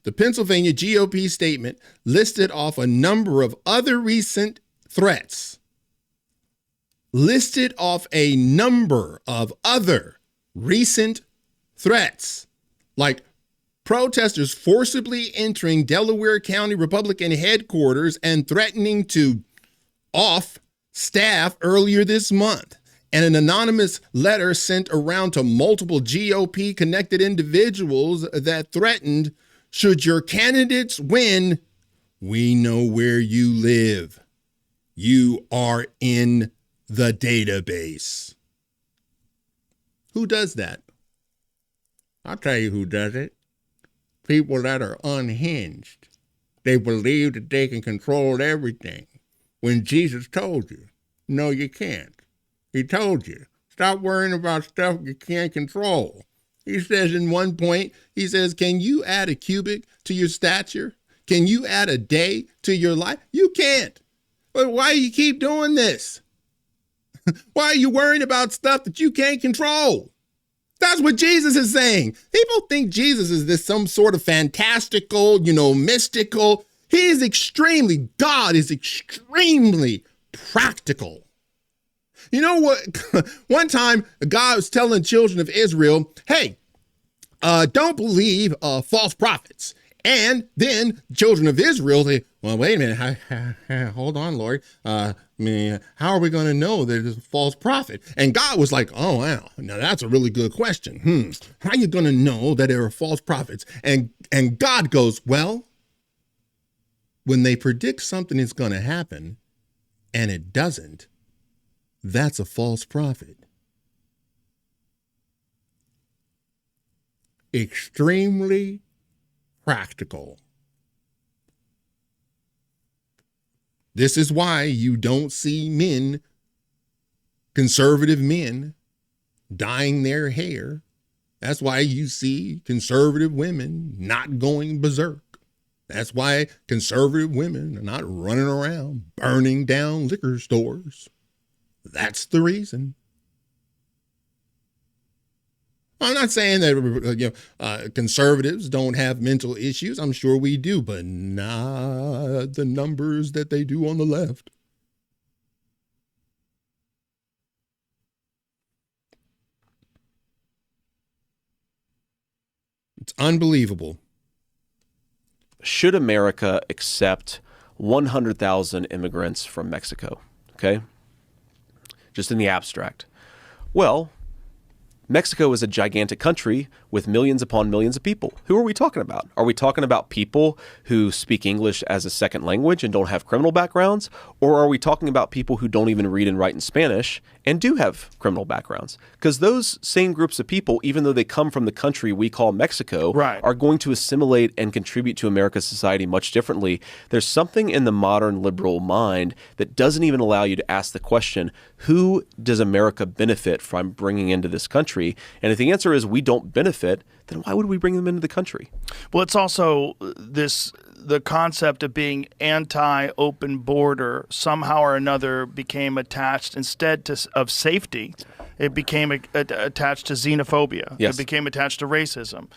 the Pennsylvania GOP statement listed off a number of other recent threats, listed off a number of other recent threats, like protesters forcibly entering Delaware County Republican headquarters and threatening to off staff earlier this month, and an anonymous letter sent around to multiple GOP-connected individuals that threatened, should your candidates win, we know where you live. You are in the database. Who does that? I'll tell you who does it. People that are unhinged. They believe that they can control everything. When Jesus told you, no, you can't. He told you, stop worrying about stuff you can't control. He says in one point, he says, can you add a cubit to your stature? Can you add a day to your life? You can't. But why do you keep doing this? Why are you worrying about stuff that you can't control? That's what Jesus is saying. People think Jesus is this some sort of fantastical, mystical. God is extremely practical. You know what? One time, God was telling children of Israel, hey, don't believe false prophets. And then children of Israel, they, well, wait a minute. Hold on, Lord. How are we going to know that it's a false prophet? And God was like, oh, wow. Now, that's a really good question. How are you going to know that there are false prophets? And God goes, well, when they predict something is going to happen and it doesn't, that's a false prophet. Extremely practical. This is why you don't see men, conservative men, dyeing their hair. That's why you see conservative women not going berserk. That's why conservative women are not running around burning down liquor stores. That's the reason. I'm not saying that conservatives don't have mental issues. I'm sure we do, but not the numbers that they do on the left. It's unbelievable. Should America accept 100,000 immigrants from Mexico? Okay? Just in the abstract. Well, Mexico is a gigantic country with millions upon millions of people. Who are we talking about? Are we talking about people who speak English as a second language and don't have criminal backgrounds? Or are we talking about people who don't even read and write in Spanish and do have criminal backgrounds? Because those same groups of people, even though they come from the country we call Mexico, are going to assimilate and contribute to America's society much differently. There's something in the modern liberal mind that doesn't even allow you to ask the question, who does America benefit from bringing into this country? And if the answer is we don't benefit, then why would we bring them into the country? Well, it's also the concept of being anti-open border somehow or another became attached instead of safety. It became attached to xenophobia. Yes. It became attached to racism.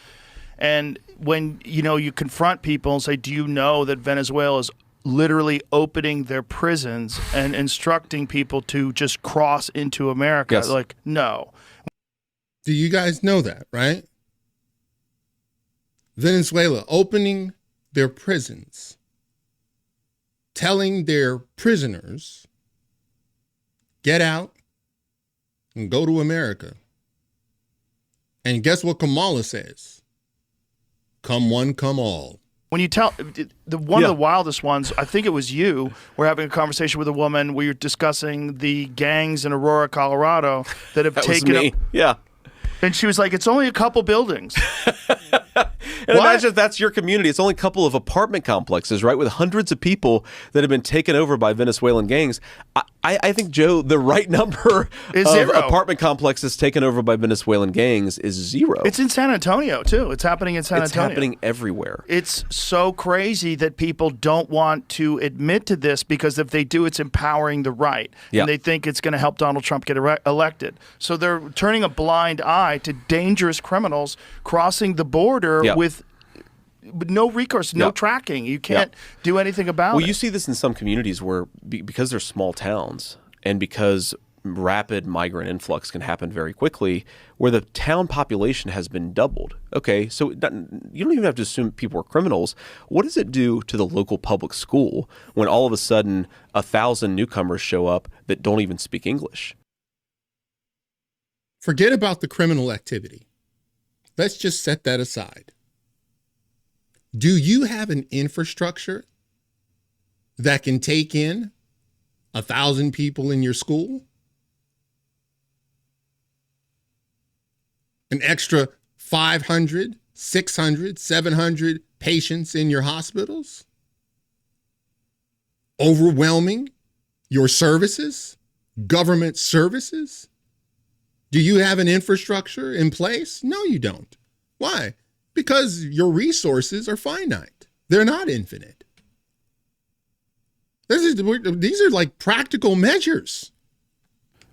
And when you confront people and say, do you know that Venezuela is literally opening their prisons and instructing people to just cross into America? Yes. Like, no. Do you guys know that, right? Venezuela opening their prisons, telling their prisoners, get out and go to America. And guess what Kamala says? Come one, come all. When you tell one of the wildest ones, I think it was you, we're having a conversation with a woman where you're discussing the gangs in Aurora, Colorado that have taken was me. up. Yeah. And she was like, it's only a couple buildings. And imagine if that's your community. It's only a couple of apartment complexes, right, with hundreds of people that have been taken over by Venezuelan gangs. I think, Joe, the right number of apartment complexes taken over by Venezuelan gangs is 0. It's in San Antonio, too. It's happening in San Antonio. It's happening everywhere. It's so crazy that people don't want to admit to this because if they do, it's empowering the right. Yeah. And they think it's going to help Donald Trump get elected. So they're turning a blind eye to dangerous criminals crossing the border with no recourse, no tracking. You can't do anything about it. Well, you see this in some communities where because they're small towns and because rapid migrant influx can happen very quickly, where the town population has been doubled. Okay, so you don't even have to assume people are criminals. What does it do to the local public school when all of a sudden 1,000 newcomers show up that don't even speak English? Forget about the criminal activity. Let's just set that aside. Do you have an infrastructure that can take in 1,000 people in your school? An extra 500, 600, 700 patients in your hospitals? Overwhelming your services, government services? Do you have an infrastructure in place? No, you don't. Why? Because your resources are finite. They're not infinite. These are like practical measures.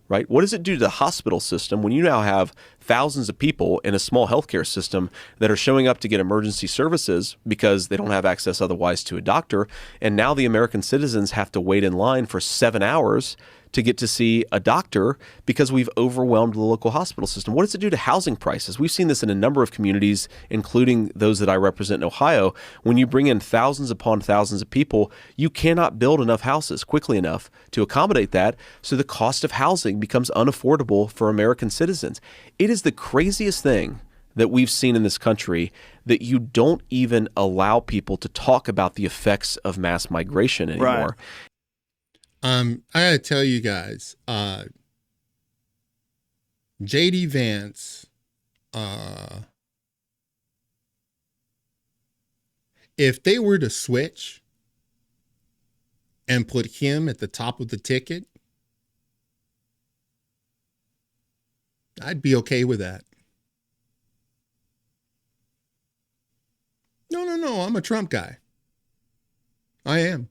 Right? What does it do to the hospital system when you now have thousands of people in a small healthcare system that are showing up to get emergency services because they don't have access otherwise to a doctor, and now the American citizens have to wait in line for 7 hours to get to see a doctor because we've overwhelmed the local hospital system? What does it do to housing prices? We've seen this in a number of communities, including those that I represent in Ohio. When you bring in thousands upon thousands of people, you cannot build enough houses quickly enough to accommodate that, so the cost of housing becomes unaffordable for American citizens. It is the craziest thing that we've seen in this country, that you don't even allow people to talk about the effects of mass migration anymore. Right. I gotta tell you guys, J.D. Vance, if they were to switch and put him at the top of the ticket, I'd be okay with that. No, I'm a Trump guy. I am.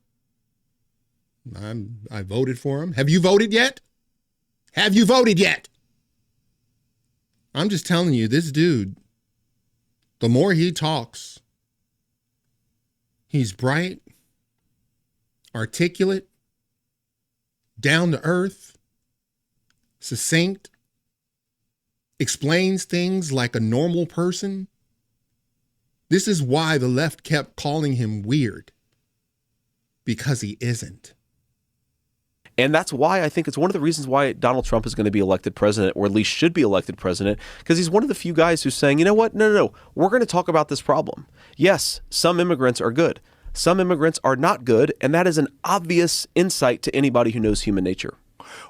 I voted for him. Have you voted yet? Have you voted yet? I'm just telling you, this dude, the more he talks, he's bright, articulate, down to earth, succinct, explains things like a normal person. This is why the left kept calling him weird, because he isn't. And that's why I think it's one of the reasons why Donald Trump is going to be elected president, or at least should be elected president, because he's one of the few guys who's saying, you know what? No. We're going to talk about this problem. Yes, some immigrants are good. Some immigrants are not good. And that is an obvious insight to anybody who knows human nature.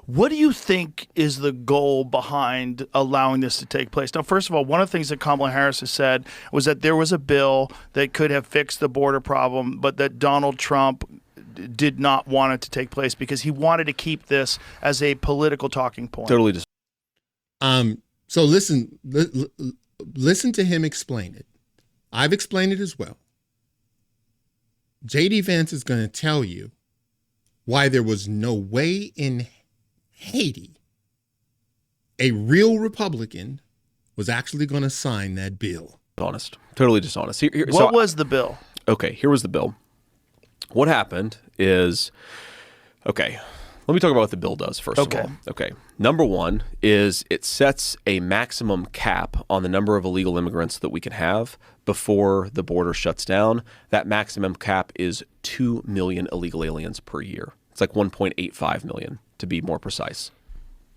What do you think is the goal behind allowing this to take place? Now, first of all, one of the things that Kamala Harris has said was that there was a bill that could have fixed the border problem, but that Donald Trump did not want it to take place because he wanted to keep this as a political talking point. Totally. So listen to him explain it. I've explained it as well. J.D. Vance is going to tell you why there was no way in Haiti a real Republican was actually going to sign that bill. Honest. Totally dishonest. What was the bill? Okay, here was the bill. What happened is, okay, let me talk about what the bill does first of all. Okay. Number one is it sets a maximum cap on the number of illegal immigrants that we can have before the border shuts down. That maximum cap is 2 million illegal aliens per year. It's like 1.85 million to be more precise.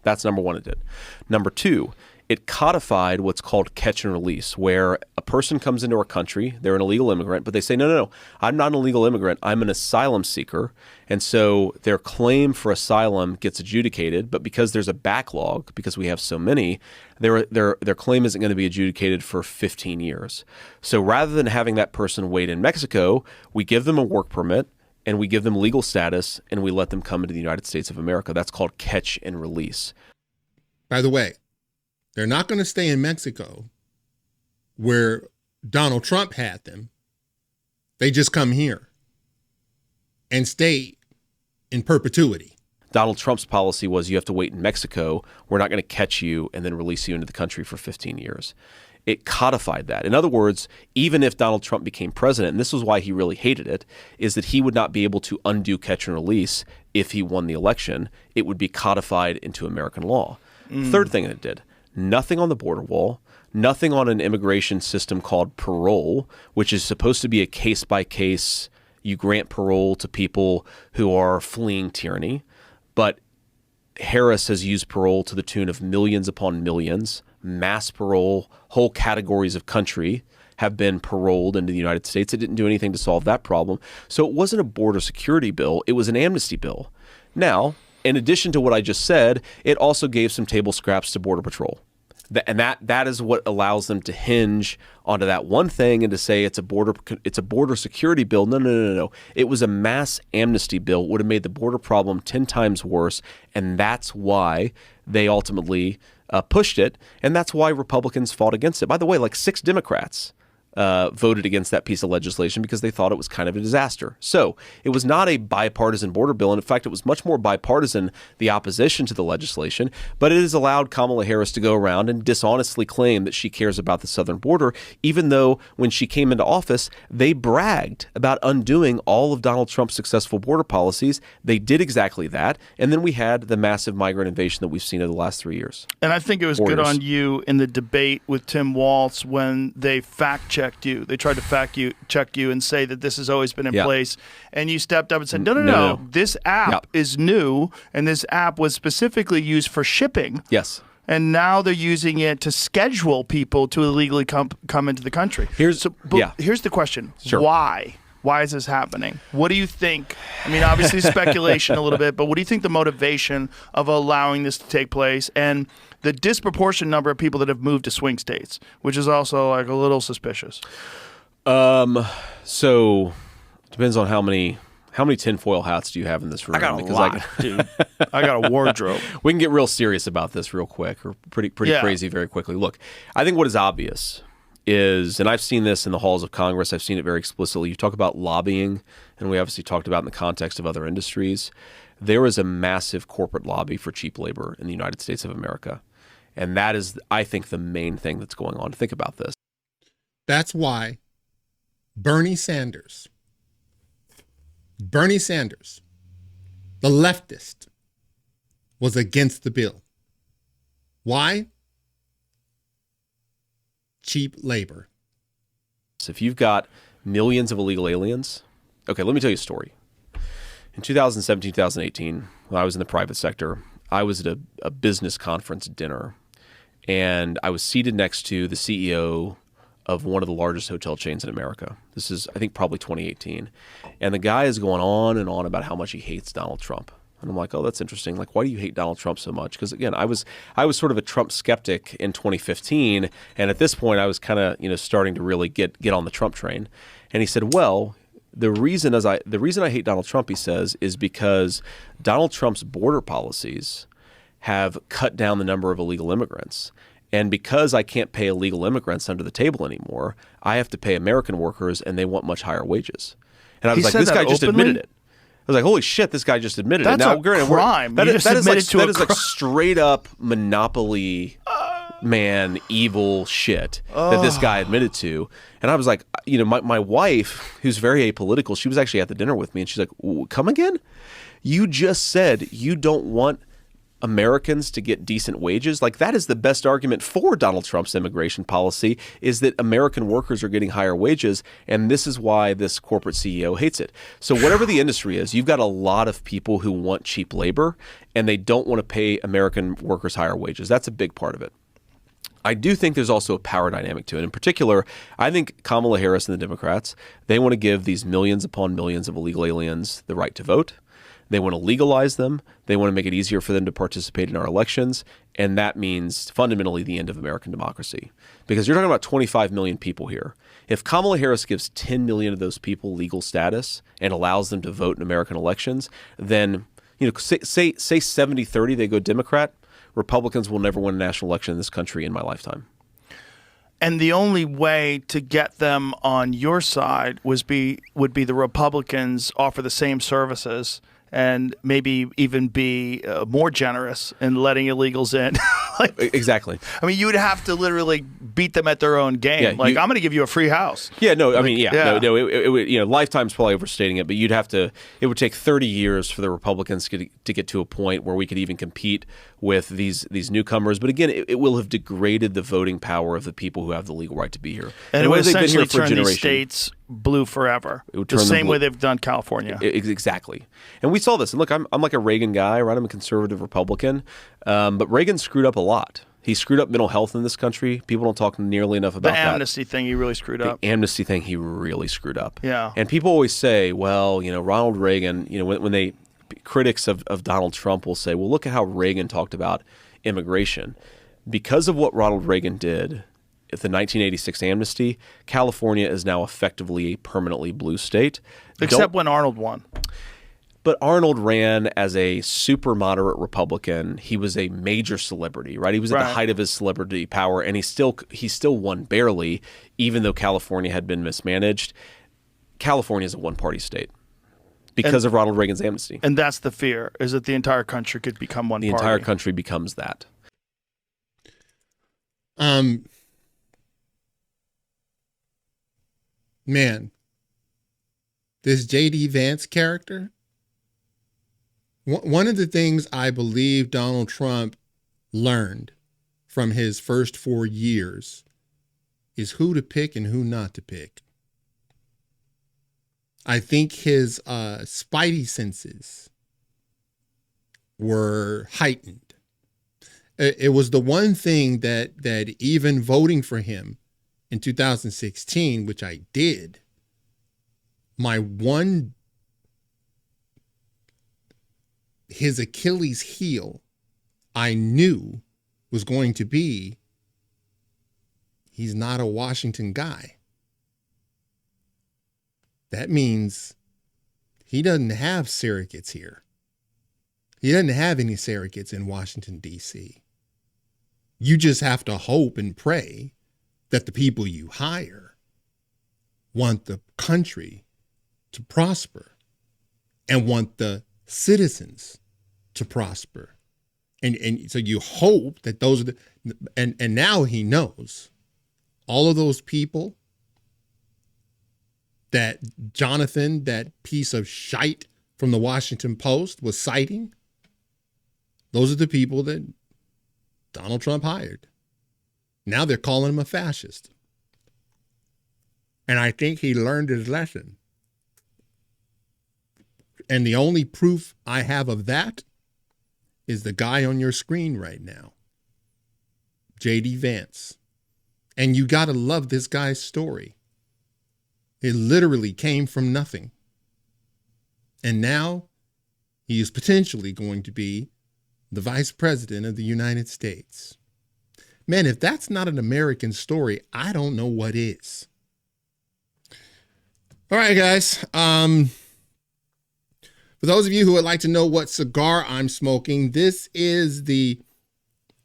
That's number one it did. Number two, it codified what's called catch and release, where a person comes into our country, they're an illegal immigrant, but they say, no, I'm not an illegal immigrant, I'm an asylum seeker. And so their claim for asylum gets adjudicated, but because there's a backlog, because we have so many, their claim isn't going to be adjudicated for 15 years. So rather than having that person wait in Mexico, we give them a work permit, and we give them legal status, and we let them come into the United States of America. That's called catch and release. By the way, they're not going to stay in Mexico where Donald Trump had them. They just come here and stay in perpetuity. Donald Trump's policy was you have to wait in Mexico. We're not going to catch you and then release you into the country for 15 years. it codified that. In other words, even if Donald Trump became president, and this was why he really hated it, is that he would not be able to undo catch and release if he won the election. It would be codified into American law. Third thing it did, nothing on the border wall, nothing on an immigration system called parole, which is supposed to be a case-by-case, you grant parole to people who are fleeing tyranny. But Harris has used parole to the tune of millions upon millions, mass parole, whole categories of country have been paroled into the United States. It didn't do anything to solve that problem. So it wasn't a border security bill. It was an amnesty bill. Now, in addition to what I just said, it also gave some table scraps to Border Patrol. And that is what allows them to hinge onto that one thing and to say it's a border security bill. No. It was a mass amnesty bill. It would have made the border problem 10 times worse. And that's why they ultimately pushed it. And that's why Republicans fought against it. By the way, like 6 Democrats voted against that piece of legislation because they thought it was kind of a disaster. So it was not a bipartisan border bill. And in fact, it was much more bipartisan, the opposition to the legislation. But it has allowed Kamala Harris to go around and dishonestly claim that she cares about the southern border, even though when she came into office, they bragged about undoing all of Donald Trump's successful border policies. They did exactly that. And then we had the massive migrant invasion that we've seen in the last 3 years. And I think it was good on you in the debate with Tim Walz when they fact-checked you. They tried to check you and say that this has always been in place. And you stepped up and said, no. This app is new, and this app was specifically used for shipping. Yes. And now they're using it to schedule people to illegally come into the country. Here's the question. Sure. Why? Why is this happening? What do you think? I mean, obviously speculation a little bit, but what do you think the motivation of allowing this to take place and the disproportionate number of people that have moved to swing states, which is also like a little suspicious? So it depends on how many tinfoil hats do you have in this room? I got a lot, dude. I got a wardrobe. We can get real serious about this real quick, or pretty crazy very quickly. Look, I think what is obvious is, and I've seen this in the halls of Congress, I've seen it very explicitly. You talk about lobbying, and we obviously talked about in the context of other industries. There is a massive corporate lobby for cheap labor in the United States of America. And that is, I think, the main thing that's going on. Think about this. That's why Bernie Sanders, the leftist, was against the bill. Why? Cheap labor. So if you've got millions of illegal aliens, okay, let me tell you a story. In 2017, 2018, when I was in the private sector, I was at a business conference dinner, and I was seated next to the CEO of one of the largest hotel chains in America. This is, I think, probably 2018. And the guy is going on and on about how much he hates Donald Trump. And I'm like, oh, that's interesting. Like, why do you hate Donald Trump so much? Because again, I was sort of a Trump skeptic in 2015, and at this point, I was kind of starting to really get on the Trump train. And he said, well, the reason I hate Donald Trump, he says, is because Donald Trump's border policies have cut down the number of illegal immigrants. And because I can't pay illegal immigrants under the table anymore, I have to pay American workers, and they want much higher wages. And I was like, this guy just admitted it. I was like, holy shit, this guy just admitted it. Now, a crime. That is like straight up monopoly man evil shit that this guy admitted to. And I was like, my wife, who's very apolitical, she was actually at the dinner with me, and she's like, come again? You just said you don't want Americans to get decent wages. Like, that is the best argument for Donald Trump's immigration policy, is that American workers are getting higher wages, and this is why this corporate CEO hates it. So whatever the industry is, you've got a lot of people who want cheap labor, and they don't want to pay American workers higher wages. That's a big part of it. I do think there's also a power dynamic to it. In particular, I think Kamala Harris and the Democrats, they want to give these millions upon millions of illegal aliens the right to vote. They want to legalize them. They want to make it easier for them to participate in our elections. And that means fundamentally the end of American democracy. Because you're talking about 25 million people here. If Kamala Harris gives 10 million of those people legal status and allows them to vote in American elections, then, say 70-30 they go Democrat, Republicans will never win a national election in this country in my lifetime. And the only way to get them on your side would be the Republicans offer the same services and maybe even be more generous in letting illegals in. Like, exactly. I mean, you would have to literally beat them at their own game. Yeah, I'm going to give you a free house. Yeah, no, I mean, yeah. no, it would, lifetime's probably overstating it, but it would take 30 years for the Republicans to get to a point where we could even compete with these newcomers. But again, it will have degraded the voting power of the people who have the legal right to be here. And it would essentially turn these states blue forever. It would turn the same way they've done California. Exactly. And we saw this. And look, I'm like a Reagan guy, right? I'm a conservative Republican. But Reagan screwed up a lot. He screwed up mental health in this country. People don't talk nearly enough about that. The amnesty thing he really screwed up. The amnesty thing he really screwed up. Yeah. And people always say, well, Ronald Reagan, when critics of Donald Trump will say, well, look at how Reagan talked about immigration. Because of what Ronald Reagan did at the 1986 amnesty, California is now effectively a permanently blue state. Except when Arnold won. But Arnold ran as a super moderate Republican. He was a major celebrity, right? He was at the height of his celebrity power, and he still won barely, even though California had been mismanaged. California is a one-party state because of Ronald Reagan's amnesty. And that's the fear, is that the entire country could become one party. The entire country becomes that. Man, this J.D. Vance character, one of the things I believe Donald Trump learned from his first 4 years is who to pick and who not to pick. I think his spidey senses were heightened. It was the one thing that even voting for him in 2016, which I did, his Achilles heel, I knew was going to be, he's not a Washington guy. That means he doesn't have surrogates here. He doesn't have any surrogates in Washington, D.C. You just have to hope and pray that the people you hire want the country to prosper and want the citizens to prosper. And so you hope that those are and now he knows all of those people that Jonathan, that piece of shite from the Washington Post, was citing. Those are the people that Donald Trump hired. Now they're calling him a fascist. And I think he learned his lesson. And the only proof I have of that is the guy on your screen right now, J.D. Vance. And you got to love this guy's story. It literally came from nothing. And now he is potentially going to be the vice president of the United States. Man, if that's not an American story, I don't know what is. All right, guys. For those of you who would like to know what cigar I'm smoking, this is the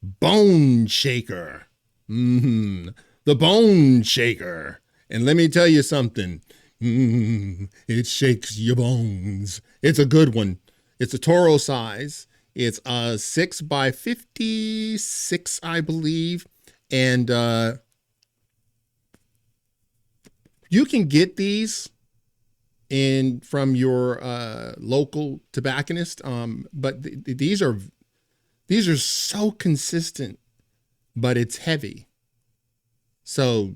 Bone Shaker. The Bone Shaker. And let me tell you something. It shakes your bones. It's a good one. It's a Toro size. It's 6 by 56, I believe. And you can get these from your local tobacconist. But these are so consistent, but it's heavy. So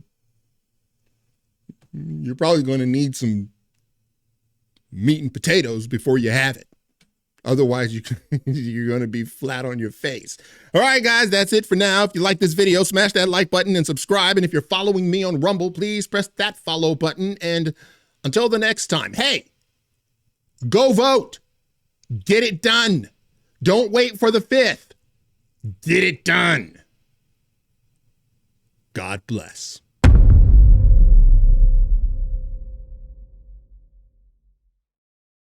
you're probably going to need some meat and potatoes before you have it. Otherwise, you're going to be flat on your face. All right, guys, that's it for now. If you like this video, smash that like button and subscribe. And if you're following me on Rumble, please press that follow button. And until the next time, hey, go vote. Get it done. Don't wait for the 5th. Get it done. God bless.